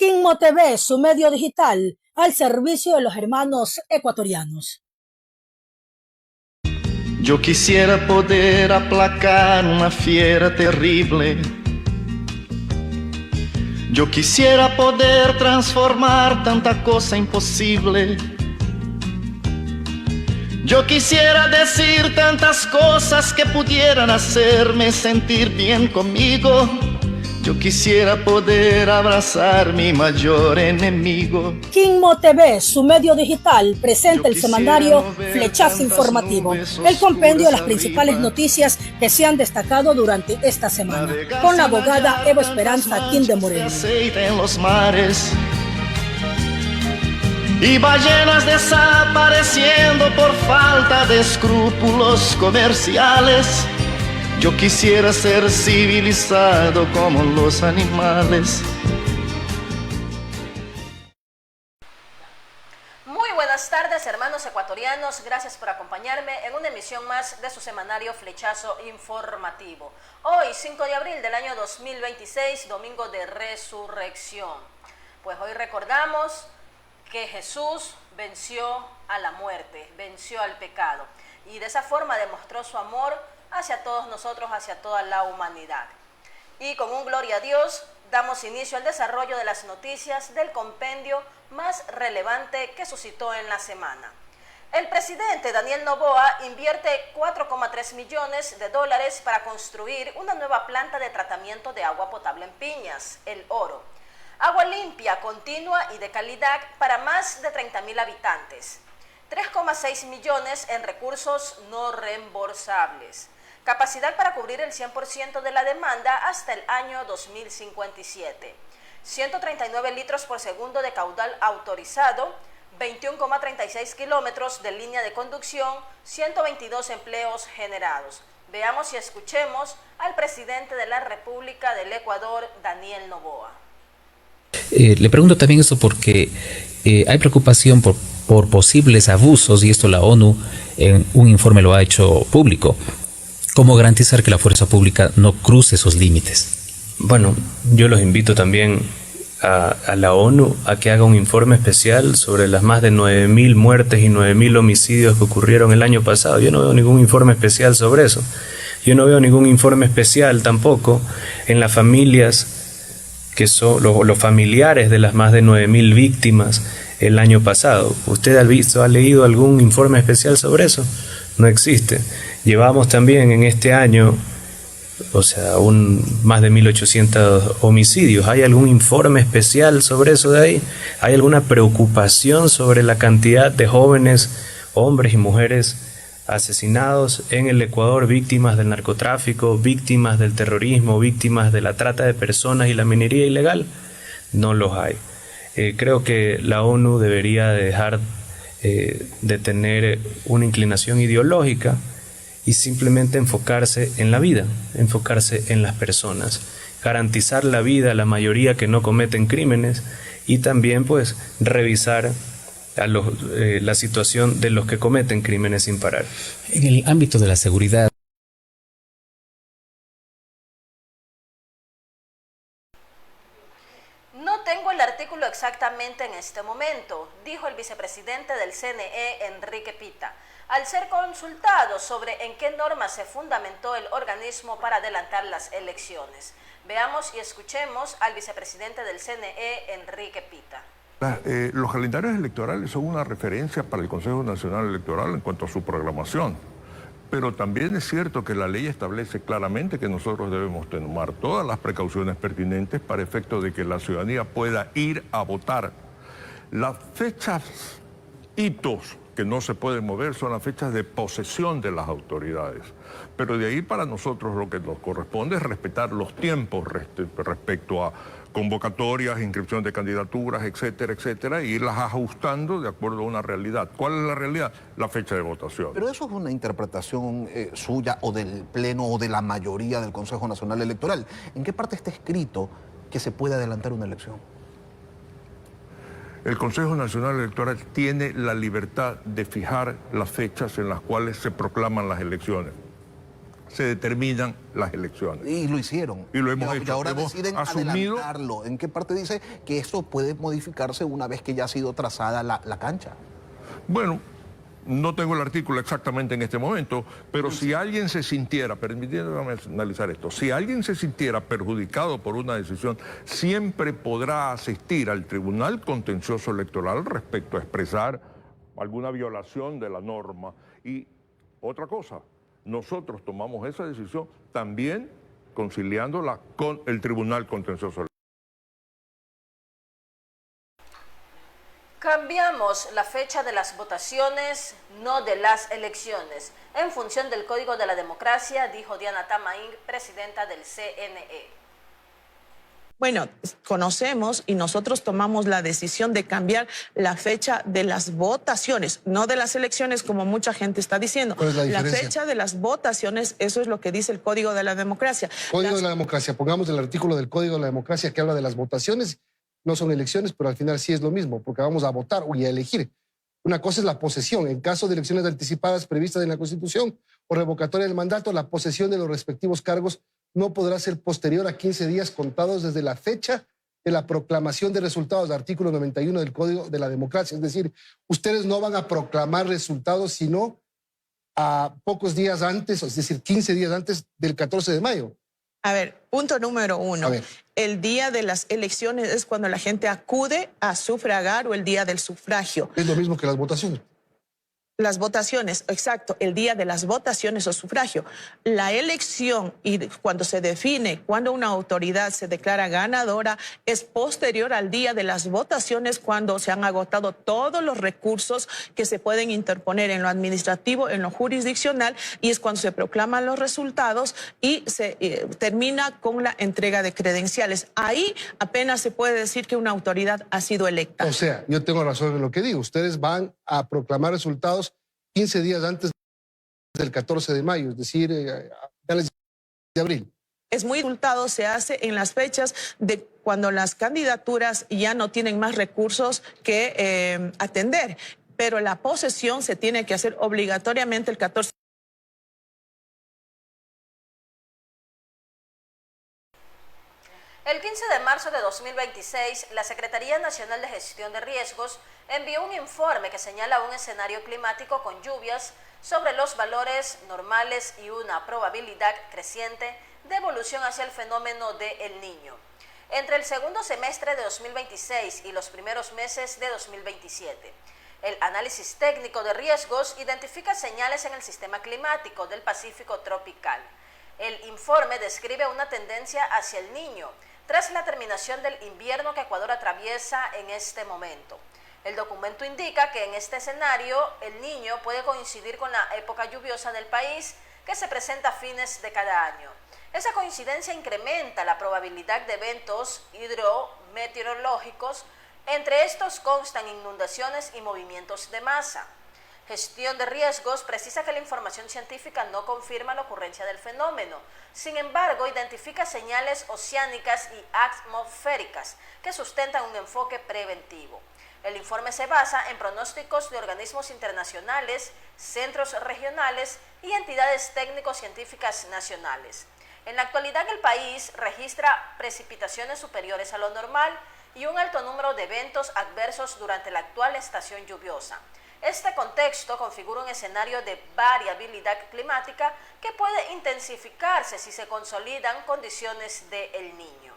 Kinmo TV, su medio digital, al servicio de los hermanos ecuatorianos. Yo quisiera poder aplacar una fiera terrible. Yo quisiera poder transformar tanta cosa imposible. Yo quisiera decir tantas cosas que pudieran hacerme sentir bien conmigo. Yo quisiera poder abrazar mi mayor enemigo. Kinmo TV, su medio digital, presenta el semanario Flechazo Informativo, el compendio de las principales noticias que se han destacado durante esta semana, con la abogada Eva Esperanza Quín de Moreno. En los mares y ballenas desapareciendo por falta de escrúpulos comerciales. Yo quisiera ser civilizado como los animales. Muy buenas tardes, hermanos ecuatorianos. Gracias por acompañarme en una emisión más de su semanario Flechazo Informativo. Hoy, 5 de abril del año 2026, domingo de resurrección. Pues hoy recordamos que Jesús venció a la muerte, venció al pecado. Y de esa forma demostró su amor hacia todos nosotros, hacia toda la humanidad. Y con un gloria a Dios, damos inicio al desarrollo de las noticias del compendio más relevante que suscitó en la semana. El presidente Daniel Noboa invierte 4,3 millones de dólares para construir una nueva planta de tratamiento de agua potable en Piñas, El Oro. Agua limpia, continua y de calidad para más de 30.000 habitantes. 3,6 millones en recursos no reembolsables. Capacidad para cubrir el 100% de la demanda hasta el año 2057. 139 litros por segundo de caudal autorizado, 21,36 kilómetros de línea de conducción, 122 empleos generados. Veamos y escuchemos al presidente de la República del Ecuador, Daniel Noboa. Le pregunto también esto porque hay preocupación por posibles abusos, y esto la ONU en un informe lo ha hecho público. ¿Cómo garantizar que la fuerza pública no cruce esos límites? Bueno, yo los invito también a la ONU a que haga un informe especial sobre las más de 9.000 muertes y 9.000 homicidios que ocurrieron el año pasado. Yo no veo ningún informe especial sobre eso. Yo no veo ningún informe especial tampoco en las familias que son los familiares de las más de 9.000 víctimas el año pasado. ¿Usted ha leído algún informe especial sobre eso? No existe. Llevamos también en este año, más de 1.800 homicidios. ¿Hay algún informe especial sobre eso de ahí? ¿Hay alguna preocupación sobre la cantidad de jóvenes, hombres y mujeres asesinados en el Ecuador, víctimas del narcotráfico, víctimas del terrorismo, víctimas de la trata de personas y la minería ilegal? No los hay. Creo que la ONU debería dejar de tener una inclinación ideológica y simplemente enfocarse en la vida, enfocarse en las personas, garantizar la vida a la mayoría que no cometen crímenes y también pues revisar la situación de los que cometen crímenes sin parar. En el ámbito de la seguridad, No tengo el artículo exactamente en este momento, dijo el vicepresidente del CNE, Enrique Pita, al ser consultado sobre en qué normas se fundamentó el organismo para adelantar las elecciones. Veamos y escuchemos al vicepresidente del CNE, Enrique Pita. Los calendarios electorales son una referencia para el Consejo Nacional Electoral en cuanto a su programación. Pero también es cierto que la ley establece claramente que nosotros debemos tomar todas las precauciones pertinentes para efecto de que la ciudadanía pueda ir a votar. Las fechas, hitos que no se pueden mover son las fechas de posesión de las autoridades. Pero de ahí para nosotros lo que nos corresponde es respetar los tiempos respecto a convocatorias, inscripción de candidaturas, etcétera, etcétera, e irlas ajustando de acuerdo a una realidad. ¿Cuál es la realidad? La fecha de votación. Pero eso es una interpretación suya o del Pleno o de la mayoría del Consejo Nacional Electoral. ¿En qué parte está escrito que se puede adelantar una elección? El Consejo Nacional Electoral tiene la libertad de fijar las fechas en las cuales se proclaman las elecciones. se determinan las elecciones. Y lo hicieron. Y lo hemos Y hecho. ahora Hemos deciden asumido. adelantarlo. ¿En qué parte dice que eso puede modificarse una vez que ya ha sido trazada la cancha? Bueno, no tengo el artículo exactamente en este momento, pero si alguien se sintiera, permítanme analizar esto, si alguien se sintiera perjudicado por una decisión, siempre podrá asistir al Tribunal Contencioso Electoral respecto a expresar alguna violación de la norma. Y otra cosa, nosotros tomamos esa decisión también conciliándola con el Tribunal Contencioso Electoral. Cambiamos la fecha de las votaciones, no de las elecciones, en función del Código de la Democracia, dijo Diana Tamaín, presidenta del CNE. Bueno, conocemos y nosotros tomamos la decisión de cambiar la fecha de las votaciones, no de las elecciones como mucha gente está diciendo. ¿Cuál es la diferencia? fecha de las votaciones, eso es lo que dice el Código de la Democracia. Código de la Democracia, pongamos el artículo del Código de la Democracia que habla de las votaciones. No son elecciones, pero al final sí es lo mismo, porque vamos a votar y a elegir. Una cosa es la posesión. En caso de elecciones anticipadas previstas en la Constitución o revocatoria del mandato, la posesión de los respectivos cargos no podrá ser posterior a 15 días contados desde la fecha de la proclamación de resultados, artículo 91 del Código de la Democracia. Es decir, ustedes no van a proclamar resultados sino a pocos días antes, es decir, 15 días antes del 14 de mayo. A ver, punto número 1. A ver. El día de las elecciones es cuando la gente acude a sufragar o el día del sufragio. Es lo mismo que las votaciones. Las votaciones, exacto, el día de las votaciones o sufragio. La elección y cuando se define, cuando una autoridad se declara ganadora, es posterior al día de las votaciones cuando se han agotado todos los recursos que se pueden interponer en lo administrativo, en lo jurisdiccional, y es cuando se proclaman los resultados y se termina con la entrega de credenciales. Ahí apenas se puede decir que una autoridad ha sido electa. O sea, yo tengo razón en lo que digo. Ustedes van a proclamar resultados 15 días antes del 14 de mayo, es decir, a finales de abril. Es muy resultado se hace en las fechas de cuando las candidaturas ya no tienen más recursos que atender, pero la posesión se tiene que hacer obligatoriamente el 14. El 15 de marzo de 2026, la Secretaría Nacional de Gestión de Riesgos envió un informe que señala un escenario climático con lluvias sobre los valores normales y una probabilidad creciente de evolución hacia el fenómeno de El Niño entre el segundo semestre de 2026 y los primeros meses de 2027. El análisis técnico de riesgos identifica señales en el sistema climático del Pacífico tropical. El informe describe una tendencia hacia El Niño tras la terminación del invierno que Ecuador atraviesa en este momento. El documento indica que en este escenario El Niño puede coincidir con la época lluviosa del país que se presenta a fines de cada año. Esa coincidencia incrementa la probabilidad de eventos hidrometeorológicos. Entre estos constan inundaciones y movimientos de masa. Gestión de riesgos precisa que la información científica no confirma la ocurrencia del fenómeno. Sin embargo, identifica señales oceánicas y atmosféricas que sustentan un enfoque preventivo. El informe se basa en pronósticos de organismos internacionales, centros regionales y entidades técnico-científicas nacionales. En la actualidad, el país registra precipitaciones superiores a lo normal y un alto número de eventos adversos durante la actual estación lluviosa. Este contexto configura un escenario de variabilidad climática que puede intensificarse si se consolidan condiciones de El Niño.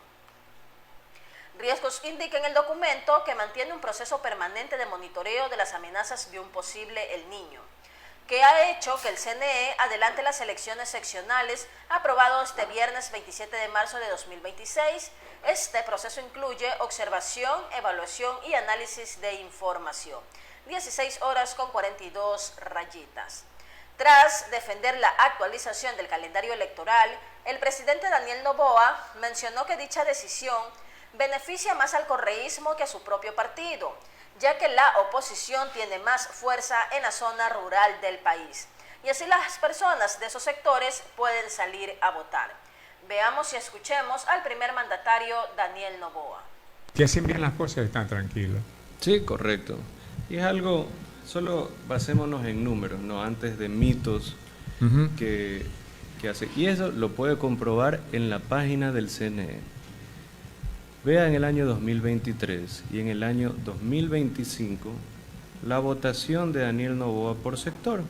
Riesgos indica en el documento que mantiene un proceso permanente de monitoreo de las amenazas de un posible El Niño, que ha hecho que el CNE adelante las elecciones seccionales aprobado este viernes 27 de marzo de 2026. Este proceso incluye observación, evaluación y análisis de información. 16 horas con 42 rayitas. Tras defender la actualización del calendario electoral, el presidente Daniel Noboa mencionó que dicha decisión beneficia más al correísmo que a su propio partido, ya que la oposición tiene más fuerza en la zona rural del país, y así las personas de esos sectores pueden salir a votar. Veamos y escuchemos al primer mandatario Daniel Noboa. Si hacen bien las cosas, están tranquilos. Sí, correcto. Y es algo, solo basémonos en números, no antes de mitos que que hace. Y eso lo puede comprobar en la página del CNE. Vea en el año 2023 y en el año 2025 la votación de Daniel Noboa por sector.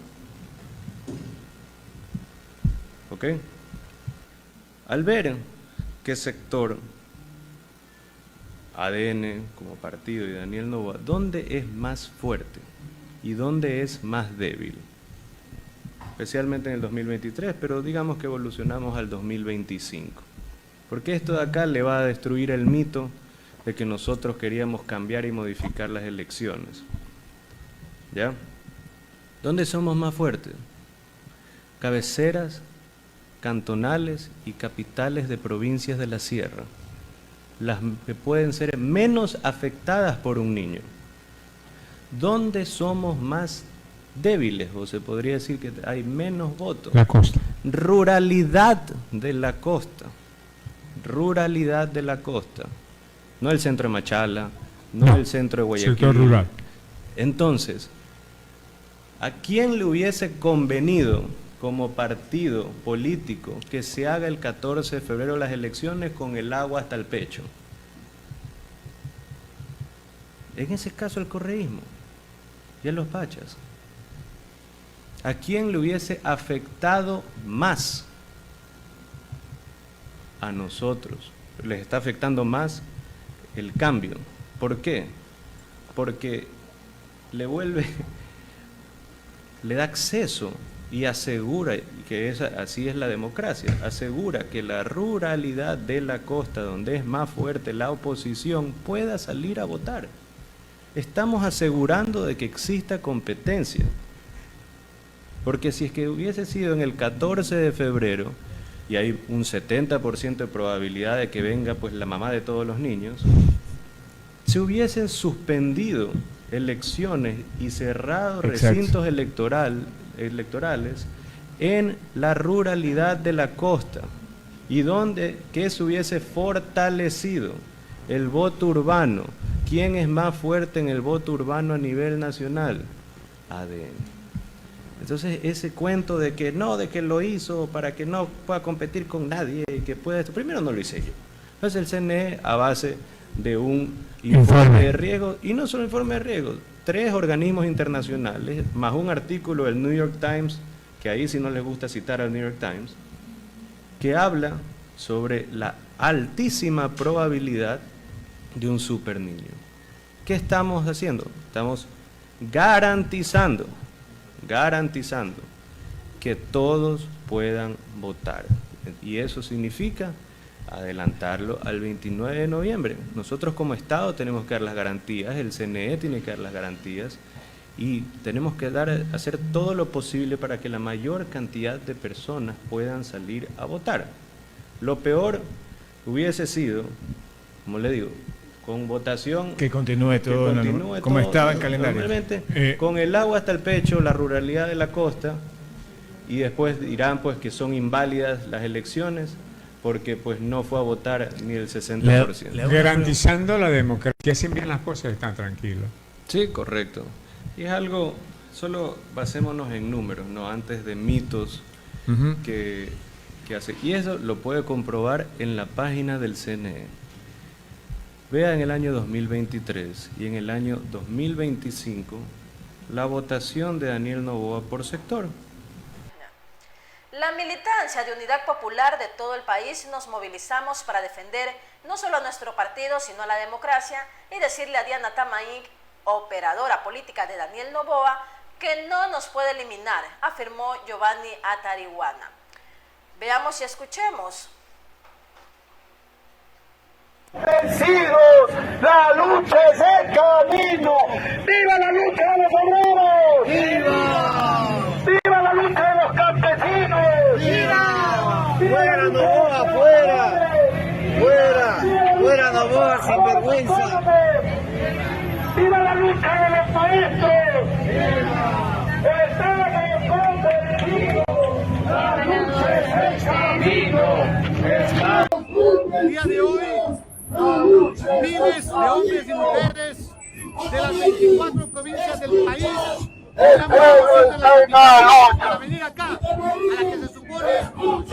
¿Ok? Al ver qué sector, ADN como partido y Daniel Noboa, ¿dónde es más fuerte y dónde es más débil? Especialmente en el 2023, pero digamos que evolucionamos al 2025. Porque esto de acá le va a destruir el mito de que nosotros queríamos cambiar y modificar las elecciones. ¿Ya? ¿Dónde somos más fuertes? Cabeceras, cantonales y capitales de provincias de la sierra, las que pueden ser menos afectadas por un niño. ¿Dónde somos más débiles, o se podría decir que hay menos votos? La costa. Ruralidad de la costa. Ruralidad de la costa. No el centro de Machala, no el centro de Guayaquil. Sector rural. Entonces, ¿a quién le hubiese convenido como partido político que se haga el 14 de febrero las elecciones con el agua hasta el pecho? En ese caso el correísmo y a los pachas. ¿A quién le hubiese afectado más? A nosotros. Les está afectando más el cambio. ¿Por qué? Porque le da acceso y asegura, que así es la democracia, asegura que la ruralidad de la costa, donde es más fuerte la oposición, pueda salir a votar. Estamos asegurando de que exista competencia. Porque si es que hubiese sido en el 14 de febrero, y hay un 70% de probabilidad de que venga pues la mamá de todos los niños, se hubiesen suspendido elecciones y cerrado recintos electorales en la ruralidad de la costa, y donde que se hubiese fortalecido el voto urbano. ¿Quién es más fuerte en el voto urbano a nivel nacional? ADN. Entonces ese cuento de que no, de que lo hizo para que no pueda competir con nadie y que pueda esto, primero no lo hice yo. Entonces el CNE, a base de un informe de riesgo, y no solo informe de riesgo, 3 organismos internacionales, más un artículo del New York Times, que ahí si no les gusta citar al New York Times, que habla sobre la altísima probabilidad de un super niño. ¿Qué estamos haciendo? Estamos garantizando que todos puedan votar. Y eso significa adelantarlo al 29 de noviembre. Nosotros como Estado tenemos que dar las garantías, el CNE tiene que dar las garantías, y tenemos que hacer todo lo posible para que la mayor cantidad de personas puedan salir a votar. Lo peor hubiese sido, como le digo, con votación que continúe todo, como estaba en calendario. Con el agua hasta el pecho, la ruralidad de la costa, y después dirán pues que son inválidas las elecciones porque pues no fue a votar ni el 60%. Garantizando la democracia, que hacen bien las cosas, están tranquilos. Sí, correcto. Y es algo, solo basémonos en números, no antes de mitos que hace. Y eso lo puede comprobar en la página del CNE. Vea en el año 2023 y en el año 2025 la votación de Daniel Noboa por sector. La militancia de Unidad Popular de todo el país nos movilizamos para defender no solo a nuestro partido, sino a la democracia, y decirle a Diana Tamaín, operadora política de Daniel Noboa, que no nos puede eliminar, afirmó Giovanni Atarihuana. Veamos y escuchemos. Vencidos, la lucha es el camino. ¡Viva la lucha de los obreros! ¡Viva! ¡Viva la lucha de los campesinos! ¡Viva! ¡Fuera Noboa, fuera! ¡Fuera! ¡Fuera Noboa, sin vergüenza! ¡Viva la lucha de los maestros! ¡Estamos convencidos! ¡La lucha es el camino! El día de hoy, miles de hombres y mujeres de las 24 provincias del país para venir acá, a la que se supone supone...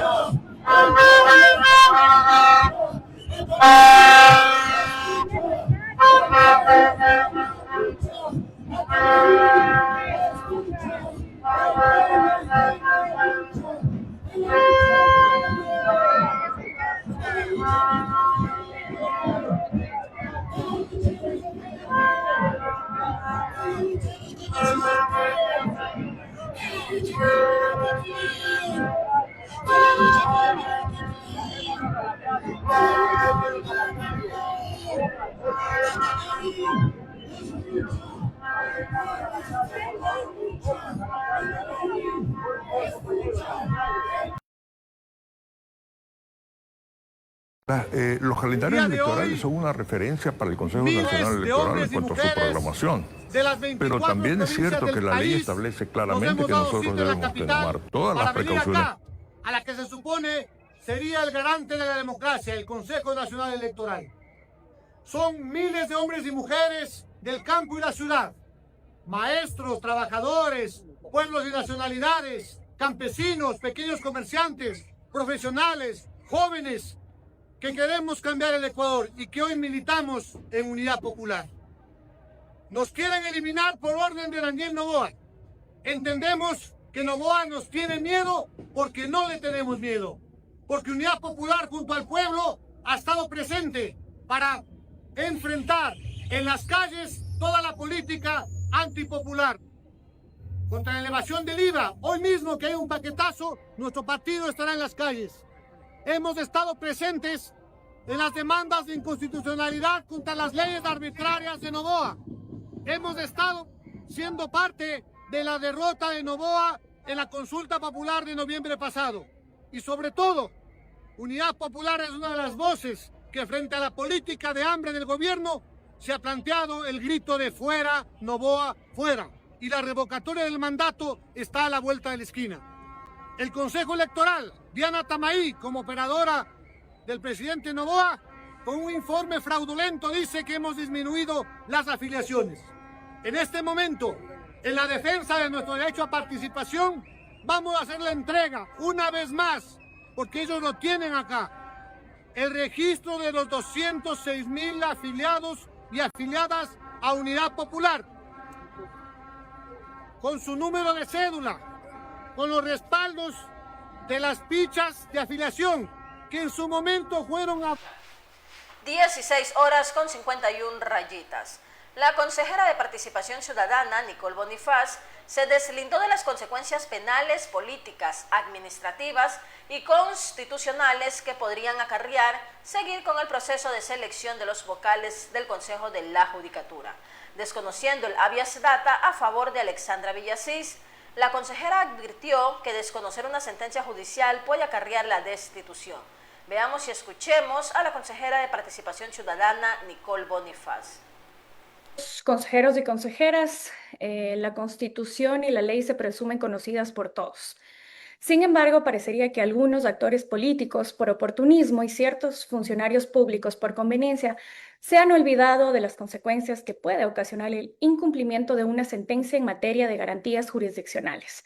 Los calendarios electorales son una referencia para el Consejo Nacional Electoral en cuanto a su programación. Pero también es cierto que la ley establece claramente que nosotros debemos tomar todas las precauciones. A la que se supone sería el garante de la democracia, el Consejo Nacional Electoral. Son miles de hombres y mujeres del campo y la ciudad, maestros, trabajadores, pueblos y nacionalidades, campesinos, pequeños comerciantes, profesionales, jóvenes, que queremos cambiar el Ecuador y que hoy militamos en Unidad Popular. Nos quieren eliminar por orden de Daniel Noboa. Entendemos que Noboa nos tiene miedo porque no le tenemos miedo. Porque Unidad Popular junto al pueblo ha estado presente para enfrentar en las calles toda la política antipopular. Contra la elevación del IVA, hoy mismo que hay un paquetazo, nuestro partido estará en las calles. Hemos estado presentes en las demandas de inconstitucionalidad contra las leyes arbitrarias de Noboa. Hemos estado siendo parte de la derrota de Noboa en la consulta popular de noviembre pasado. Y sobre todo, Unidad Popular es una de las voces que frente a la política de hambre del gobierno se ha planteado el grito de fuera, Noboa, fuera. Y la revocatoria del mandato está a la vuelta de la esquina. El Consejo Electoral, Diana Tamaí, como operadora del presidente Noboa, con un informe fraudulento dice que hemos disminuido las afiliaciones. En este momento, en la defensa de nuestro derecho a participación, vamos a hacer la entrega, una vez más, porque ellos lo tienen acá, el registro de los 206,000 afiliados y afiliadas a Unidad Popular, con su número de cédula, con los respaldos de las fichas de afiliación que en su momento fueron a... 16 horas con 51 rayitas. La consejera de Participación Ciudadana, Nicole Bonifaz, se deslindó de las consecuencias penales, políticas, administrativas y constitucionales que podrían acarrear seguir con el proceso de selección de los vocales del Consejo de la Judicatura. Desconociendo el habeas data a favor de Alexandra Villasís, la consejera advirtió que desconocer una sentencia judicial puede acarrear la destitución. Veamos y escuchemos a la consejera de Participación Ciudadana, Nicole Bonifaz. Consejeros y consejeras, la Constitución y la ley se presumen conocidas por todos. Sin embargo, parecería que algunos actores políticos por oportunismo y ciertos funcionarios públicos por conveniencia se han olvidado de las consecuencias que puede ocasionar el incumplimiento de una sentencia en materia de garantías jurisdiccionales,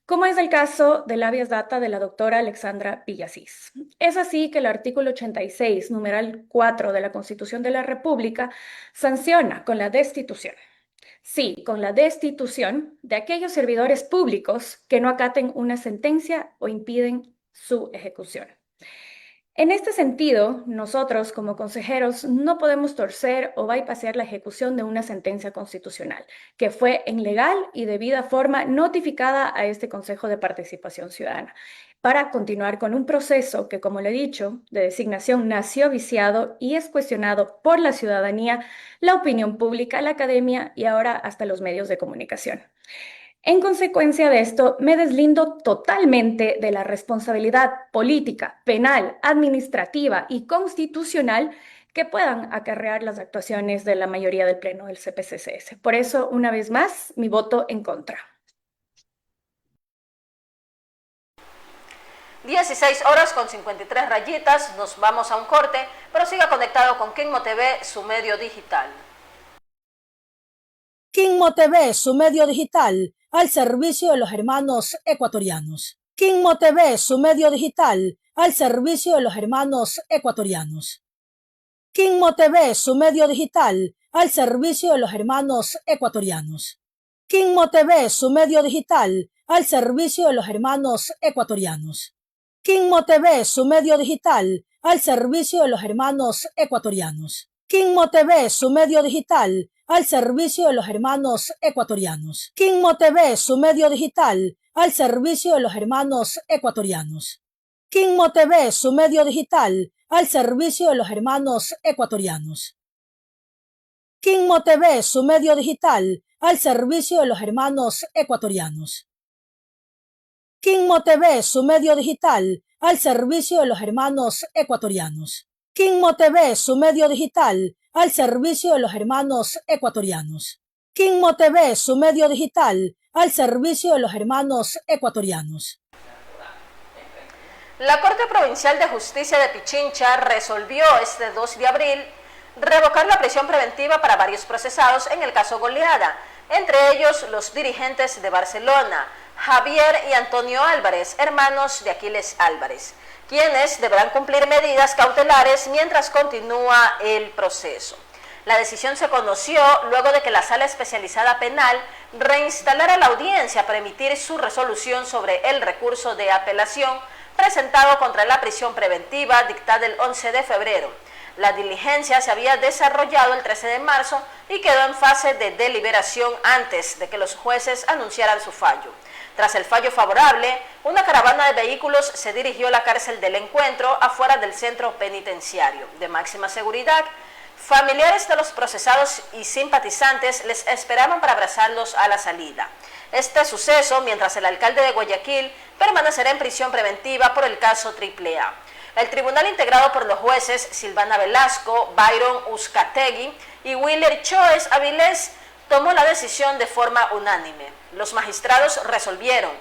como es el caso del habeas data de la doctora Alexandra Villasís. Es así que el artículo 86, numeral 4 de la Constitución de la República, sanciona con la destitución. Sí, con la destitución de aquellos servidores públicos que no acaten una sentencia o impiden su ejecución. En este sentido, nosotros como consejeros no podemos torcer o bypassar la ejecución de una sentencia constitucional que fue en legal y debida forma notificada a este Consejo de Participación Ciudadana para continuar con un proceso que, como le he dicho, de designación nació viciado y es cuestionado por la ciudadanía, la opinión pública, la academia y ahora hasta los medios de comunicación. En consecuencia de esto, me deslindo totalmente de la responsabilidad política, penal, administrativa y constitucional que puedan acarrear las actuaciones de la mayoría del Pleno del CPCCS. Por eso, una vez más, mi voto en contra. 16 horas con 53 rayitas, nos vamos a un corte, pero siga conectado con Kinmo TV, su medio digital. Kinmo TV, su medio digital, al servicio de los hermanos ecuatorianos. Kinmo TV, su medio digital, al servicio de los hermanos ecuatorianos. Kinmo TV, su medio digital, al servicio de los hermanos ecuatorianos. Kinmo TV, su medio digital, al servicio de los hermanos ecuatorianos. Kinmo TV, su medio digital, al servicio de los hermanos ecuatorianos. Kinmo TV, su medio digital, al servicio de los hermanos ecuatorianos. Kinmo TV, su medio digital, al servicio de los hermanos ecuatorianos. Kinmo TV, su medio digital, al servicio de los hermanos ecuatorianos. Kinmo TV, su medio digital, al servicio de los hermanos ecuatorianos. Kinmo TV, su medio digital, al servicio de los hermanos ecuatorianos. Kinmo TV, su medio digital, al servicio de los hermanos ecuatorianos. Kinmo TV, su medio digital, al servicio de los hermanos ecuatorianos. La Corte Provincial de Justicia de Pichincha resolvió este 2 de abril revocar la prisión preventiva para varios procesados en el caso Goleada, entre ellos los dirigentes de Barcelona, Javier y Antonio Álvarez, hermanos de Aquiles Álvarez, quienes deberán cumplir medidas cautelares mientras continúa el proceso. La decisión se conoció luego de que la Sala Especializada Penal reinstalara la audiencia para emitir su resolución sobre el recurso de apelación presentado contra la prisión preventiva dictada el 11 de febrero. La diligencia se había desarrollado el 13 de marzo y quedó en fase de deliberación antes de que los jueces anunciaran su fallo. Tras el fallo favorable, una caravana de vehículos se dirigió a la cárcel del Encuentro afuera del centro penitenciario de máxima seguridad. Familiares de los procesados y simpatizantes les esperaban para abrazarlos a la salida. Este suceso mientras el alcalde de Guayaquil permanecerá en prisión preventiva por el caso AAA. El tribunal, integrado por los jueces Silvana Velasco, Byron Uzcategui y Willer Choes Avilés, tomó la decisión de forma unánime. Los magistrados resolvieron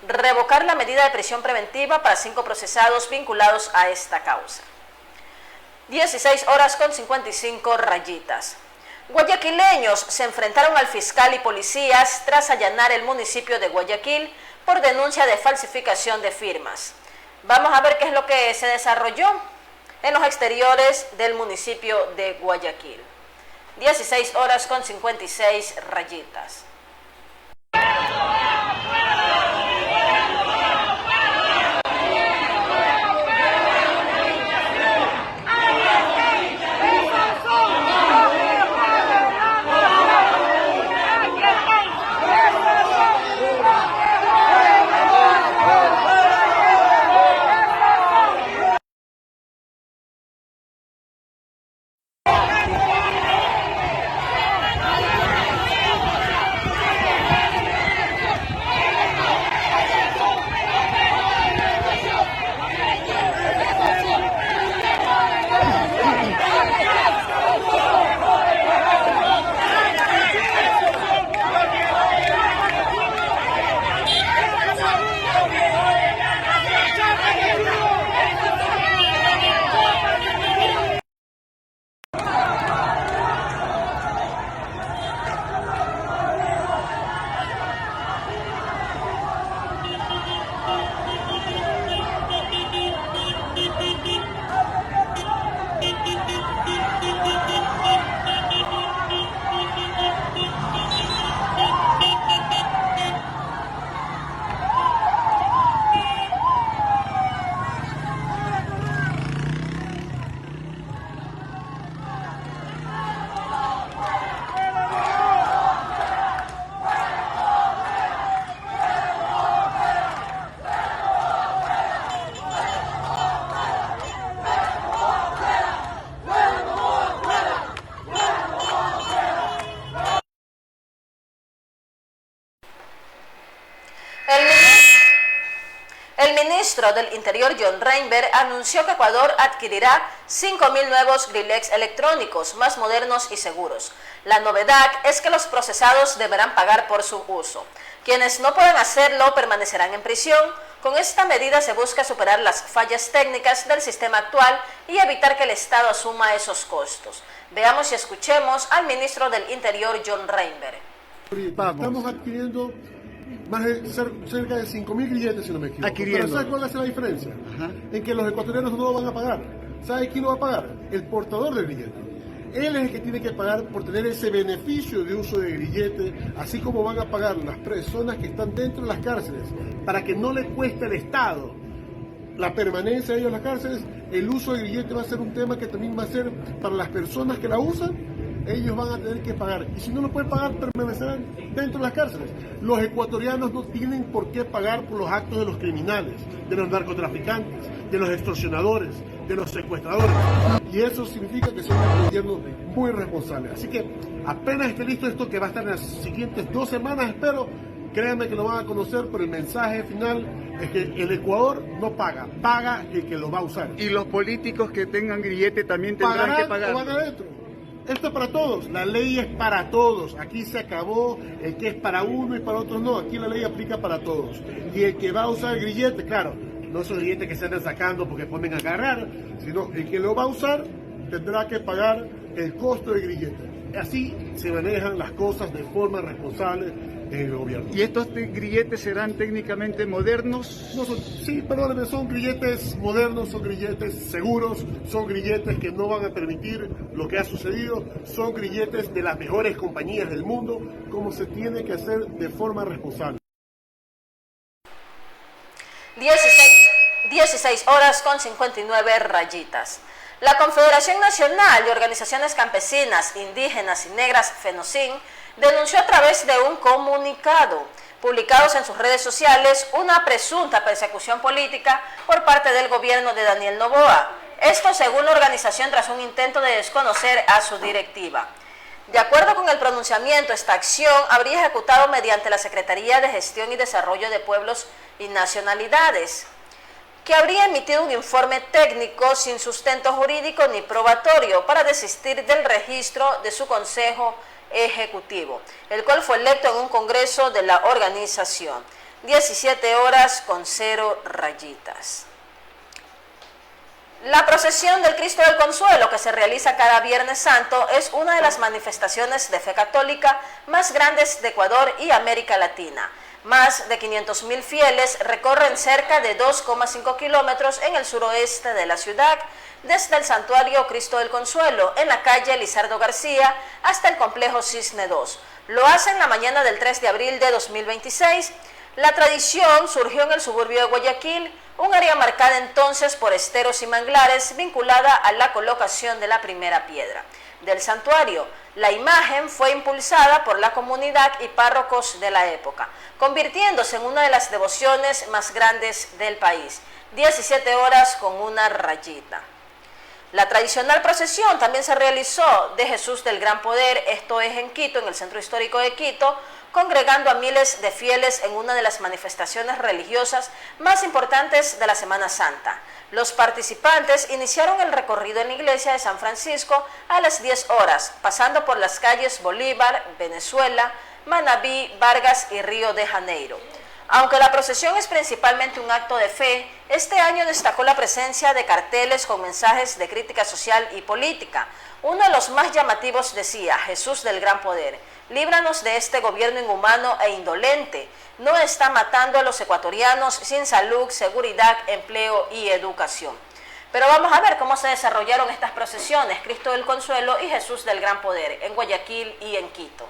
revocar la medida de prisión preventiva para 5 procesados vinculados a esta causa. 16:55. Guayaquileños se enfrentaron al fiscal y policías tras allanar el municipio de Guayaquil por denuncia de falsificación de firmas. Vamos a ver qué es lo que se desarrolló en los exteriores del municipio de Guayaquil. 16:56. El ministro del Interior, John Reinberg, anunció que Ecuador adquirirá 5.000 nuevos Grillex electrónicos más modernos y seguros. La novedad es que los procesados deberán pagar por su uso. Quienes no puedan hacerlo permanecerán en prisión. Con esta medida se busca superar las fallas técnicas del sistema actual y evitar que el Estado asuma esos costos. Veamos y escuchemos al ministro del Interior, John Reinberg. Estamos adquiriendo más de cerca de 5.000 grilletes, si no me equivoco. Adquiriendo. Pero ¿sabes cuál es la diferencia? En que los ecuatorianos no lo van a pagar. ¿Sabe quién lo va a pagar? El portador del grillete. Él es el que tiene que pagar por tener ese beneficio de uso de grillete, así como van a pagar las personas que están dentro de las cárceles, para que no le cueste al Estado la permanencia de ellos en las cárceles. El uso de grillete va a ser un tema que también va a ser para las personas que la usan. Ellos van a tener que pagar, y si no lo pueden pagar, permanecerán dentro de las cárceles. Los ecuatorianos no tienen por qué pagar por los actos de los criminales, de los narcotraficantes, de los extorsionadores, de los secuestradores, y eso significa que son un gobierno muy responsable. Así que apenas esté listo esto, que va a estar en las siguientes 2 semanas, espero, créanme que lo van a conocer, pero el mensaje final es que el Ecuador no paga, paga el que lo va a usar. Y los políticos que tengan grillete también tendrán que pagar. ¿Pagarán o van adentro? Esto es para todos, la ley es para todos. Aquí se acabó el que es para uno y para otros no. Aquí la ley aplica para todos. Y el que va a usar el grillete, claro, no esos grilletes que se andan sacando porque ponen a agarrar, sino el que lo va a usar tendrá que pagar el costo del grillete. Así se manejan las cosas de forma responsable en el gobierno. ¿Y estos grilletes serán técnicamente modernos? No son, sí, perdónenme, son grilletes modernos, son grilletes seguros, son grilletes que no van a permitir lo que ha sucedido, son grilletes de las mejores compañías del mundo, como se tiene que hacer de forma responsable. 16 horas con 59 rayitas. La Confederación Nacional de Organizaciones Campesinas, Indígenas y Negras, FENOCIN, denunció a través de un comunicado publicados en sus redes sociales una presunta persecución política por parte del gobierno de Daniel Noboa. Esto según la organización tras un intento de desconocer a su directiva. De acuerdo con el pronunciamiento, esta acción habría ejecutado mediante la Secretaría de Gestión y Desarrollo de Pueblos y Nacionalidades, que habría emitido un informe técnico sin sustento jurídico ni probatorio para desistir del registro de su Consejo Ejecutivo, el cual fue electo en un congreso de la organización. 17 horas con 0 rayitas. La procesión del Cristo del Consuelo, que se realiza cada Viernes Santo, es una de las manifestaciones de fe católica más grandes de Ecuador y América Latina. Más de 500.000 fieles recorren cerca de 2,5 kilómetros en el suroeste de la ciudad, desde el Santuario Cristo del Consuelo, en la calle Lizardo García, hasta el complejo Cisne 2. Lo hacen la mañana del 3 de abril de 2026. La tradición surgió en el suburbio de Guayaquil, un área marcada entonces por esteros y manglares, vinculada a la colocación de la primera piedra del santuario. La imagen fue impulsada por la comunidad y párrocos de la época, convirtiéndose en una de las devociones más grandes del país. 17 horas con 1 rayita. La tradicional procesión también se realizó de Jesús del Gran Poder, esto es en Quito, en el centro histórico de Quito, congregando a miles de fieles en una de las manifestaciones religiosas más importantes de la Semana Santa. Los participantes iniciaron el recorrido en la iglesia de San Francisco a las 10 horas, pasando por las calles Bolívar, Venezuela, Manabí, Vargas y Río de Janeiro. Aunque la procesión es principalmente un acto de fe, este año destacó la presencia de carteles con mensajes de crítica social y política. Uno de los más llamativos decía: Jesús del Gran Poder, líbranos de este gobierno inhumano e indolente. No está matando a los ecuatorianos sin salud, seguridad, empleo y educación. Pero vamos a ver cómo se desarrollaron estas procesiones, Cristo del Consuelo y Jesús del Gran Poder, en Guayaquil y en Quito.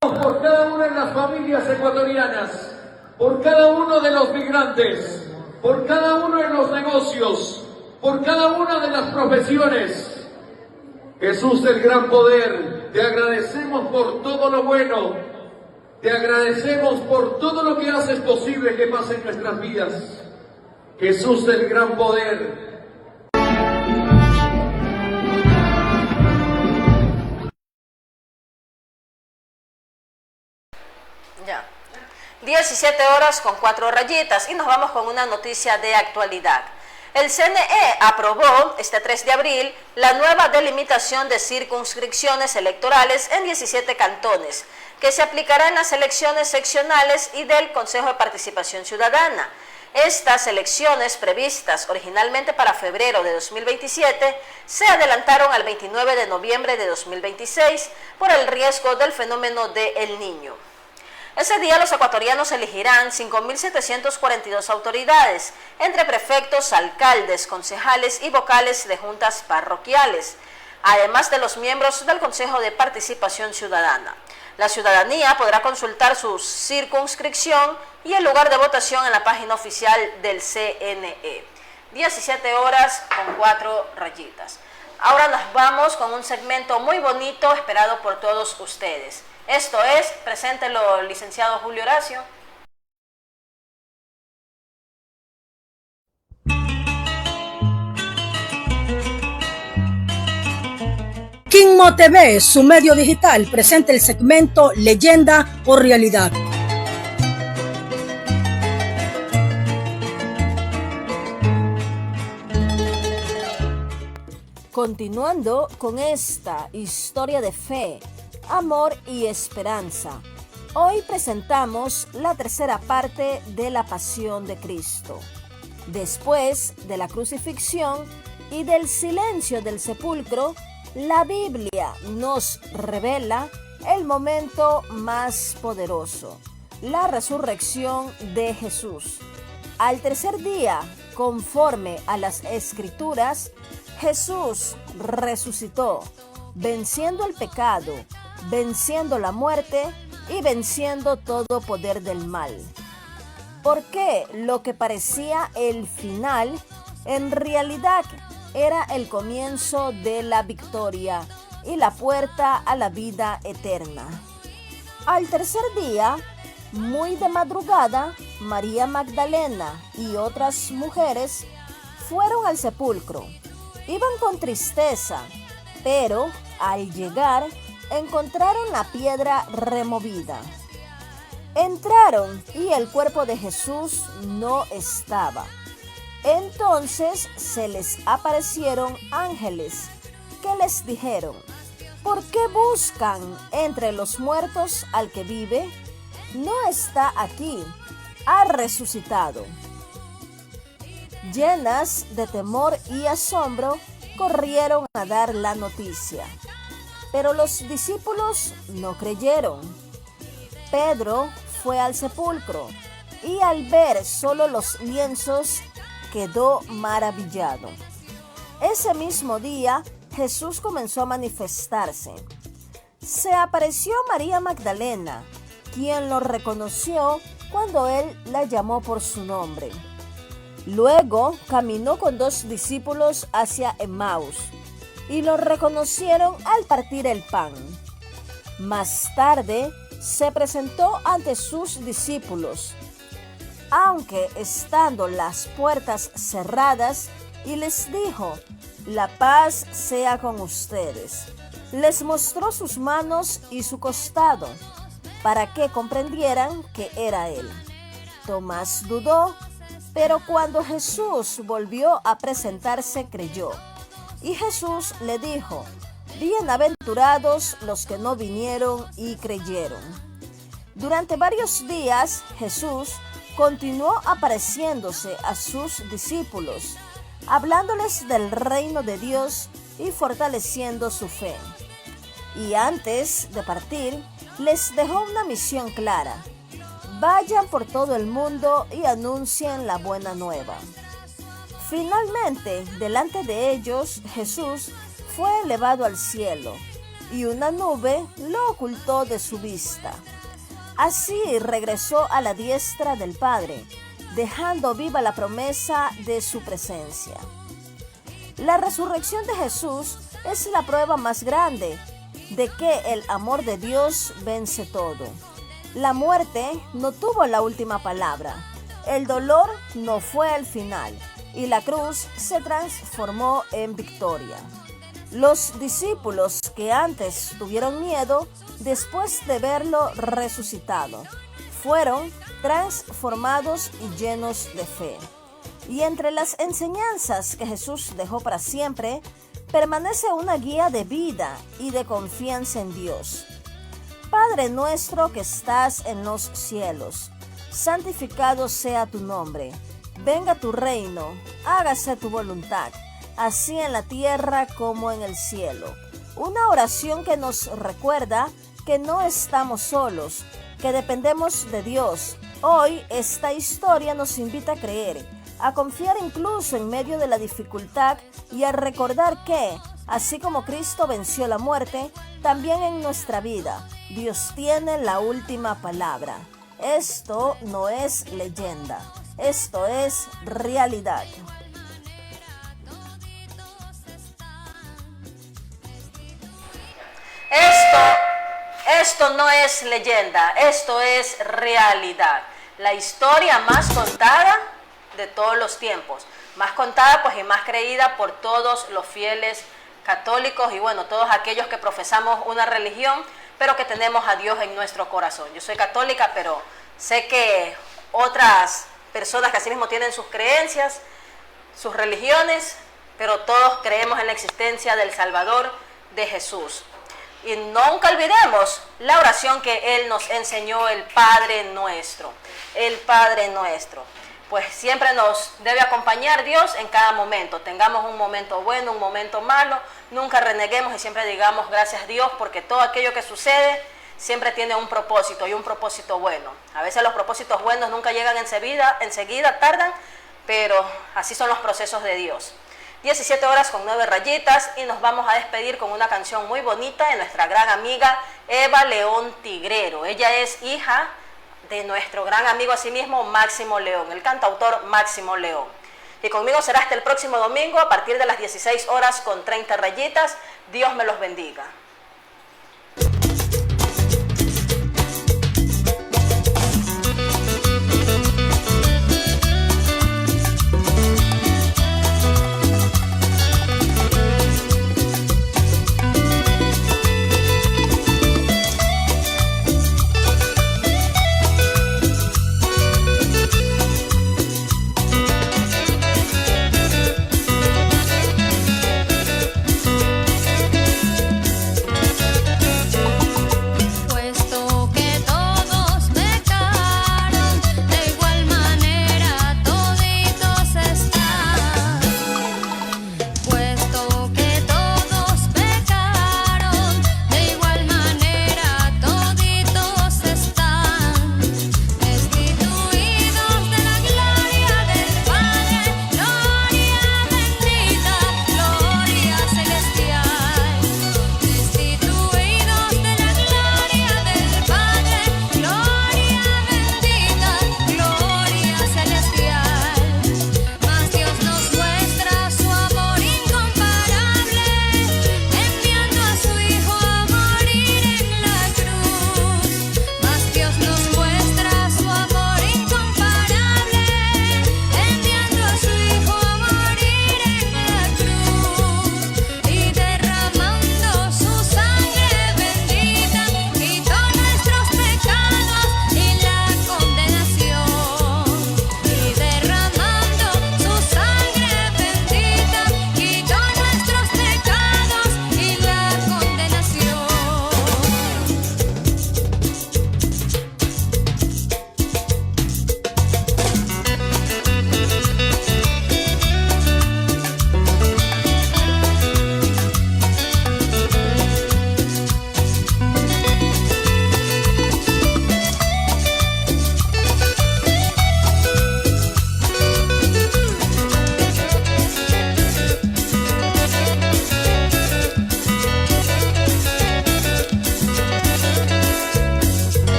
Por cada una de las familias ecuatorianas, por cada uno de los migrantes, por cada uno de los negocios, por cada una de las profesiones. Jesús del Gran Poder, te agradecemos por todo lo bueno, te agradecemos por todo lo que haces posible que pase en nuestras vidas. Jesús del Gran Poder. Ya. 17 horas con 4 rayitas y nos vamos con una noticia de actualidad. El CNE aprobó este 3 de abril la nueva delimitación de circunscripciones electorales en 17 cantones, que se aplicará en las elecciones seccionales y del Consejo de Participación Ciudadana. Estas elecciones, previstas originalmente para febrero de 2027, se adelantaron al 29 de noviembre de 2026 por el riesgo del fenómeno de El Niño. Ese día los ecuatorianos elegirán 5.742 autoridades, entre prefectos, alcaldes, concejales y vocales de juntas parroquiales, además de los miembros del Consejo de Participación Ciudadana. La ciudadanía podrá consultar su circunscripción y el lugar de votación en la página oficial del CNE. 17 horas con 4 rayitas. Ahora nos vamos con un segmento muy bonito esperado por todos ustedes. Esto es, preséntelo, licenciado Julio Horacio. Kinmo TV, su medio digital, presenta el segmento Leyenda o Realidad. Continuando con esta historia de fe, amor y esperanza, hoy presentamos la tercera parte de la Pasión de Cristo. Después de la crucifixión y del silencio del sepulcro, la Biblia nos revela el momento más poderoso, la resurrección de Jesús. Al tercer día, conforme a las Escrituras, Jesús resucitó, venciendo el pecado, venciendo la muerte y venciendo todo poder del mal. Porque lo que parecía el final, en realidad era el comienzo de la victoria y la puerta a la vida eterna. Al tercer día, muy de madrugada, María Magdalena y otras mujeres fueron al sepulcro. Iban con tristeza, pero al llegar encontraron la piedra removida. Entraron y el cuerpo de Jesús no estaba. Entonces se les aparecieron ángeles que les dijeron: ¿por qué buscan entre los muertos al que vive? No está aquí, ha resucitado. Llenas de temor y asombro, corrieron a dar la noticia. Pero los discípulos no creyeron. Pedro fue al sepulcro y al ver solo los lienzos, quedó maravillado. Ese mismo día, Jesús comenzó a manifestarse. Se apareció María Magdalena, quien lo reconoció cuando él la llamó por su nombre. Luego caminó con 2 discípulos hacia Emmaus y lo reconocieron al partir el pan. Más tarde se presentó ante sus discípulos, aunque estando las puertas cerradas, y les dijo: la paz sea con ustedes. Les mostró sus manos y su costado, para que comprendieran que era él. Tomás dudó, pero cuando Jesús volvió a presentarse, creyó. Y Jesús le dijo: bienaventurados los que no vinieron y creyeron. Durante varios días, Jesús continuó apareciéndose a sus discípulos, hablándoles del reino de Dios y fortaleciendo su fe. Y antes de partir, les dejó una misión clara: vayan por todo el mundo y anuncien la buena nueva. Finalmente, delante de ellos, Jesús fue elevado al cielo, y una nube lo ocultó de su vista. Así regresó a la diestra del Padre, dejando viva la promesa de su presencia. La resurrección de Jesús es la prueba más grande de que el amor de Dios vence todo. La muerte no tuvo la última palabra, el dolor no fue el final, y la cruz se transformó en victoria. Los discípulos que antes tuvieron miedo, después de verlo resucitado, fueron transformados y llenos de fe. Y entre las enseñanzas que Jesús dejó para siempre, permanece una guía de vida y de confianza en Dios. Padre nuestro que estás en los cielos, santificado sea tu nombre. Venga tu reino, hágase tu voluntad, así en la tierra como en el cielo. Una oración que nos recuerda que no estamos solos, que dependemos de Dios. Hoy esta historia nos invita a creer, a confiar incluso en medio de la dificultad y a recordar que, así como Cristo venció la muerte, también en nuestra vida Dios tiene la última palabra. Esto no es leyenda, esto es realidad. Esto no es leyenda, esto es realidad. La historia más contada de todos los tiempos, más contada pues y más creída por todos los fieles católicos y bueno, todos aquellos que profesamos una religión, pero que tenemos a Dios en nuestro corazón. Yo soy católica, pero sé que otras personas que así mismo tienen sus creencias, sus religiones, pero todos creemos en la existencia del Salvador, de Jesús. Y nunca olvidemos la oración que Él nos enseñó, el Padre Nuestro. El Padre Nuestro. Pues siempre nos debe acompañar Dios en cada momento. Tengamos un momento bueno, un momento malo, nunca reneguemos y siempre digamos gracias a Dios porque todo aquello que sucede siempre tiene un propósito y un propósito bueno. A veces los propósitos buenos nunca llegan enseguida tardan, pero así son los procesos de Dios. 17 horas con 9 rayitas y nos vamos a despedir con una canción muy bonita de nuestra gran amiga Eva León Tigrero. Ella es hija de nuestro gran amigo asimismo Máximo León, el cantautor Máximo León. Y conmigo será hasta el próximo domingo a partir de las 16 horas con 30 rayitas. Dios me los bendiga.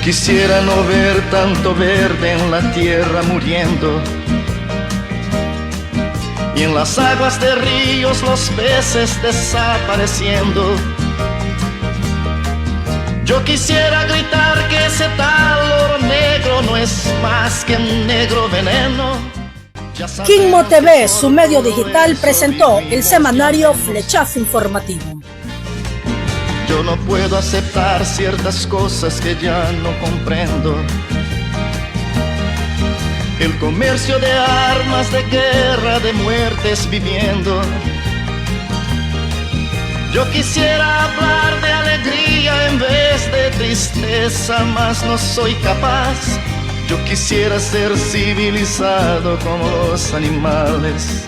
quisiera no ver tanto verde en la tierra muriendo, y en las aguas de ríos los peces desapareciendo. Yo quisiera gritar que ese tal oro negro no es más que un negro veneno. Quimmo TV, su medio digital, presentó el semanario Flechazo Informativo. Yo no puedo aceptar ciertas cosas que ya no comprendo. El comercio de armas, de guerra, de muertes viviendo. Yo quisiera hablar de alegría en vez de tristeza, mas no soy capaz. Yo quisiera ser civilizado como los animales.